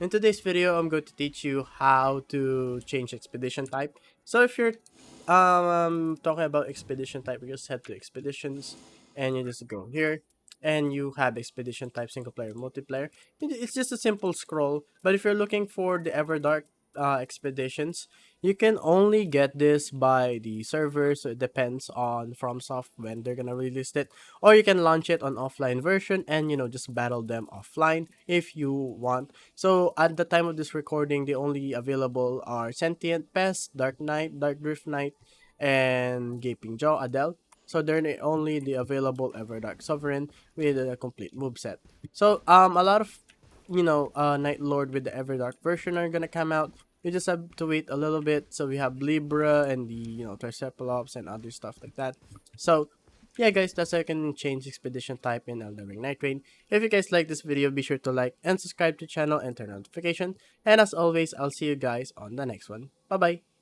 In today's video, I'm going to teach you how to change expedition type. So if you're talking about expedition type, you just head to expeditions and you just go here and you have expedition type single player multiplayer. It's just a simple scroll, but if you're looking for the Everdark expeditions, you can only get this by the server, so it depends on FromSoft when they're gonna release it, or you can launch it on offline version and just battle them offline if you want. So at the time of this recording, the only available are Sentient Pest, Dark Knight, Dark Drift Knight, and Gaping Jaw, Adele. So they're only the available Everdark Sovereign with a complete moveset. So a lot of Night Lord with the Everdark version are gonna come out. You just have to wait a little bit. So we have Libra and the Triceratops and other stuff like that. So yeah, guys, that's how you can change expedition type in Elden Ring Nightreign. If you guys like this video, be sure to like and subscribe to the channel and turn on notification. And as always, I'll see you guys on the next one. Bye bye.